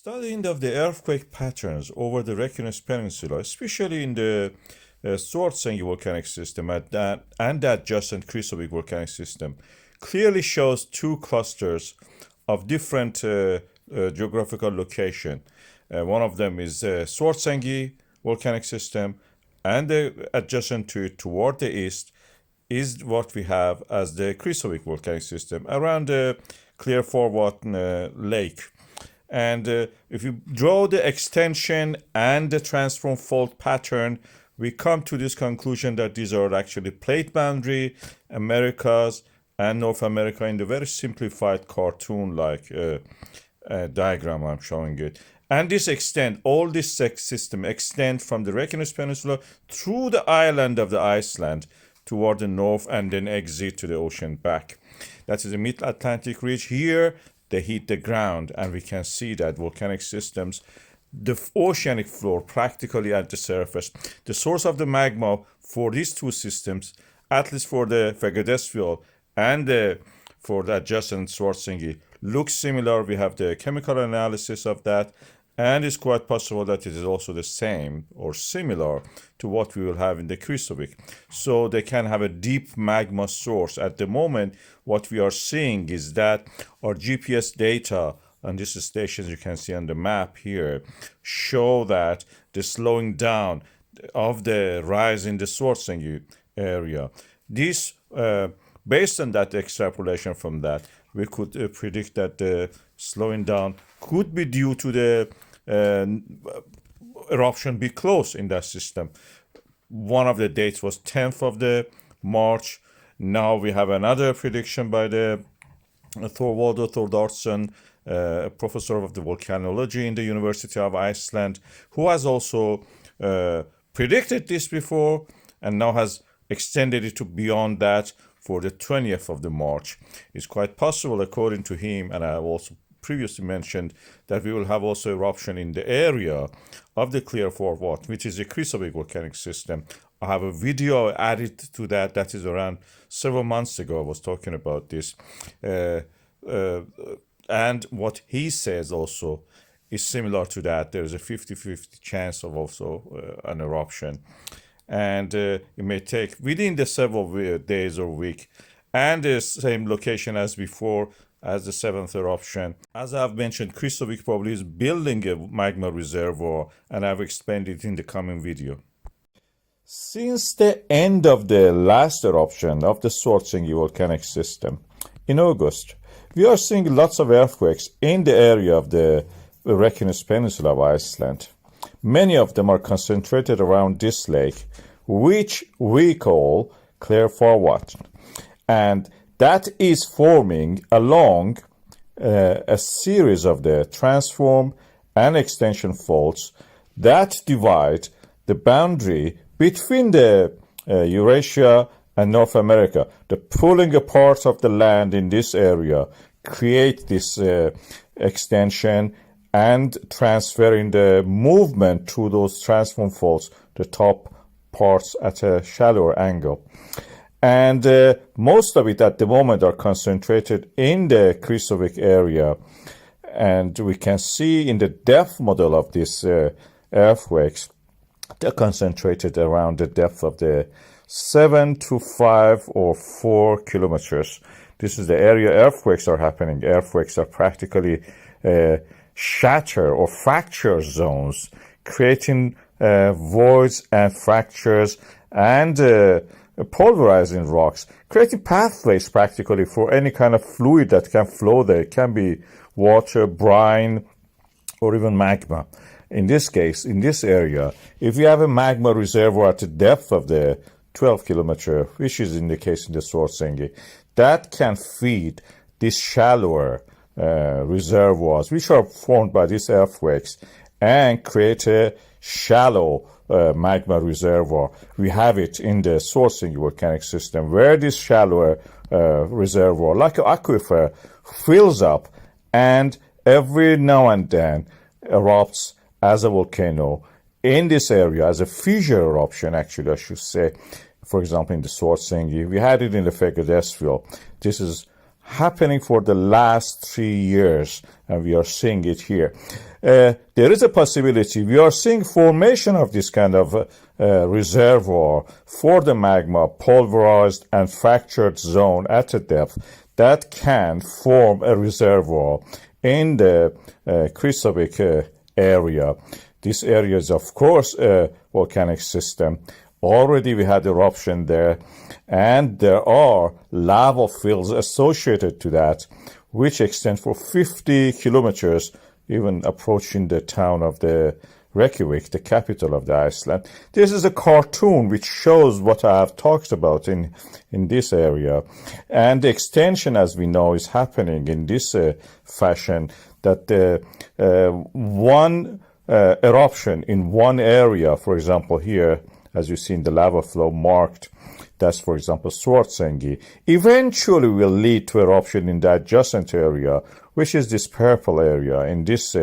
Studying of the earthquake patterns over the Reykjanes Peninsula, especially in the Svartsengi volcanic system and the adjacent Krysuvik volcanic system, clearly shows two clusters of different geographical location. One of them is Svartsengi volcanic system, and the adjacent to it toward the east is what we have as the Krysuvik volcanic system around the Clear Forward lake. And if you draw the extension and the transform fault pattern, we come to this conclusion that these are actually plate boundary, Americas and North America in the very simplified cartoon-like diagram I'm showing it. And this all this system extend from the Reykjanes Peninsula through the island of the Iceland toward the north and then exit to the ocean back. That is the mid-Atlantic ridge. Here, they hit the ground, and we can see that volcanic systems, the oceanic floor practically at the surface. The source of the magma for these two systems, at least for the Reykjanes and for the adjacent Svartsengi, looks similar. We have the chemical analysis of that, and it's quite possible that it is also the same or similar to what we will have in the Krysuvik. So they can have a deep magma source. At the moment, what we are seeing is that our GPS data on these stations, you can see on the map here, show that the slowing down of the rise in the Svartsengi area. This, based on that extrapolation from that, we could predict that the slowing down could be due to the eruption be close in that system. One of the dates was 10th of the March. Now we have another prediction by the Thorvaldur Thordarson, professor of the volcanology in the University of Iceland, who has also predicted this before and now has extended it to beyond that for the 20th of the March. It's quite possible, according to him, and I have also previously mentioned, that we will have also eruption in the area of the Clear Forward, which is a Krysuvik volcanic system. I have a video added to that. That is around several months ago. I was talking about this. And what he says also is similar to that. There is a 50-50 chance of also an eruption. And it may take within the several days or week, and the same location as before, as the seventh eruption. As I've mentioned, Krysuvik probably is building a magma reservoir, and I've explained it in the coming video. Since the end of the last eruption of the Svartsengi volcanic system in August, we are seeing lots of earthquakes in the area of the Reykjanes Peninsula of Iceland. Many of them are concentrated around this lake, which we call Clear Forward. And that is forming along a series of the transform and extension faults that divide the boundary between the Eurasia and North America. The pulling apart of the land in this area create this extension and transferring the movement through those transform faults, the top parts at a shallower angle. And most of it at the moment are concentrated in the Krysuvik area. And we can see in the depth model of these earthquakes, they're concentrated around the depth of the 7 to 5 or 4 kilometers. This is the area earthquakes are happening. Earthquakes are practically shatter or fracture zones, creating voids and fractures and pulverizing rocks, creating pathways practically for any kind of fluid that can flow there. It can be water, brine, or even magma. In this case, in this area, if you have a magma reservoir at the depth of the 12 kilometer, which is in the case in the Svartsengi, that can feed these shallower reservoirs, which are formed by these earthquakes, and create a shallow magma reservoir. We have it in the Svartsengi volcanic system, where this shallower reservoir, like an aquifer, fills up and every now and then erupts as a volcano in this area, as a fissure eruption, actually, I should say. For example, in the Svartsengi, we had it in the Reykjanes. This is happening for the last 3 years, and we are seeing it here. There is a possibility we are seeing formation of this kind of reservoir for the magma, pulverized and fractured zone at a depth that can form a reservoir in the Krysuvik area. This area is, of course, a volcanic system. Already we had eruption there, and there are lava fields associated to that, which extend for 50 kilometers, even approaching the town of the Reykjavik, the capital of the Iceland. This is a cartoon which shows what I have talked about in this area. And the extension, as we know, is happening in this fashion, that one eruption in one area, for example, here, as you see in the lava flow marked, that's, for example, Svartsengi, eventually will lead to eruption in the adjacent area, which is this purple area in this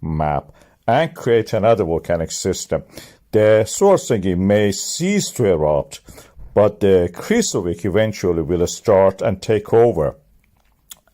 map, and create another volcanic system. The Svartsengi may cease to erupt, but the Krysuvik eventually will start and take over.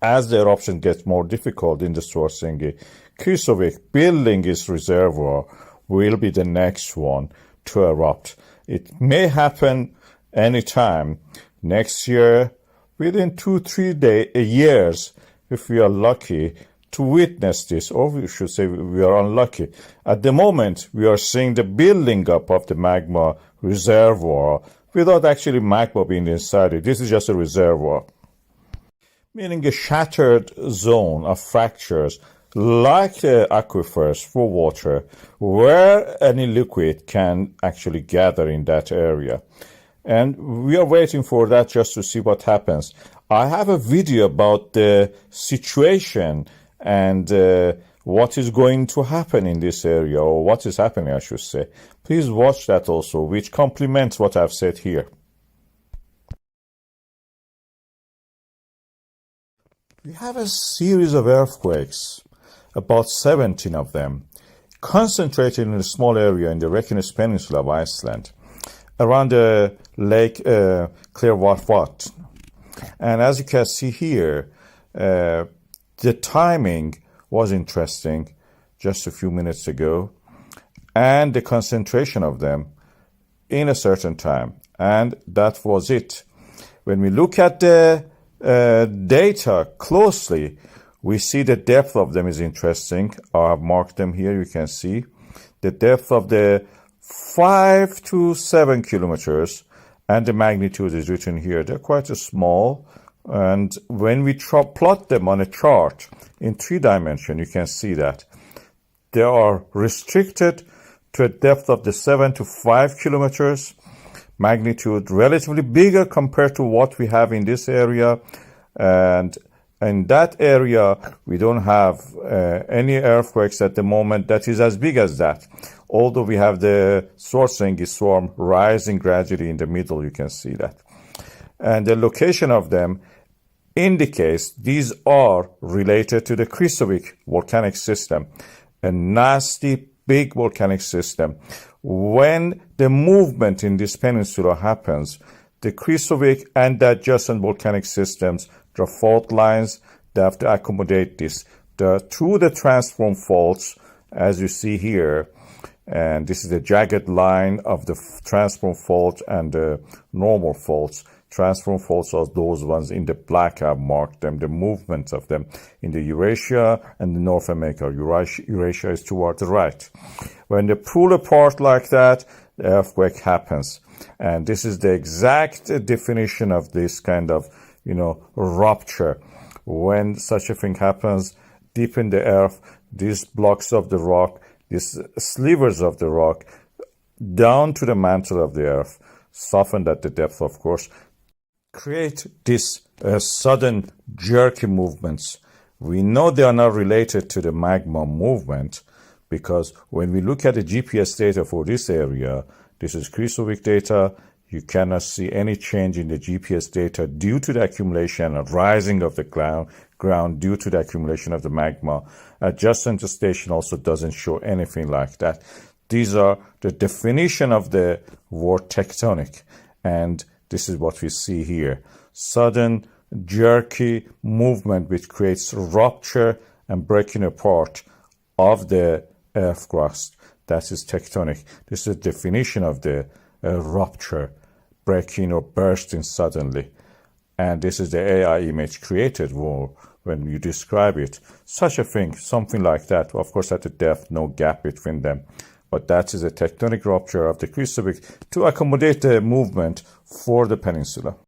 As the eruption gets more difficult in the Svartsengi, Krysuvik, building its reservoir, will be the next one to erupt. It may happen anytime next year, within 2-3 years, if we are lucky to witness this, or we should say we are unlucky. At the moment, we are seeing the building up of the magma reservoir without actually magma being inside it. This is just a reservoir, meaning a shattered zone of fractures like aquifers for water, where any liquid can actually gather in that area. And we are waiting for that just to see what happens. I have a video about the situation and what is going to happen in this area, or what is happening, I should say. Please watch that also, which complements what I've said here. We have a series of earthquakes, about 17 of them, concentrated in a small area in the Reykjanes Peninsula of Iceland, around the lake Reservoir. And as you can see here, the timing was interesting just a few minutes ago, and the concentration of them in a certain time. And that was it. When we look at the data closely, we see the depth of them is interesting. I have marked them here. You can see the depth of the 5 to 7 kilometers, and the magnitude is written here. They're quite small, and when we plot them on a chart in 3 dimensions, you can see that they are restricted to a depth of the 7 to 5 kilometers, magnitude relatively bigger compared to what we have in this area, and in that area we don't have any earthquakes at the moment that is as big as that. Although we have the Svartsengi swarm rising gradually in the middle, you can see that. And the location of them indicates these are related to the Krysuvik volcanic system, a nasty big volcanic system. When the movement in this peninsula happens, the Krysuvik and the adjacent volcanic systems, the fault lines, they have to accommodate this. Through the transform faults, as you see here, and this is the jagged line of the transform fault and the normal faults. Transform faults are those ones in the black. I've marked them, the movements of them in the Eurasia and the North America. Eurasia is toward the right. When they pull apart like that, the earthquake happens. And this is the exact definition of this kind of, rupture. When such a thing happens deep in the earth, these blocks of the rock, these slivers of the rock, down to the mantle of the earth, softened at the depth, of course, create this sudden jerky movements. We know they are not related to the magma movement, because when we look at the GPS data for this area, this is Krysuvik data, you cannot see any change in the GPS data due to the accumulation and rising of the ground due to the accumulation of the magma. Adjacent station also doesn't show anything like that. These are the definition of the word tectonic, and this is what we see here. Sudden jerky movement which creates rupture and breaking apart of the earth crust. That is tectonic. This is the definition of the rupture, breaking or bursting suddenly. And this is the AI image created when you describe it. Such a thing, something like that. Of course, at the depth, no gap between them. But that is a tectonic rupture of the Krysuvik to accommodate the movement for the peninsula.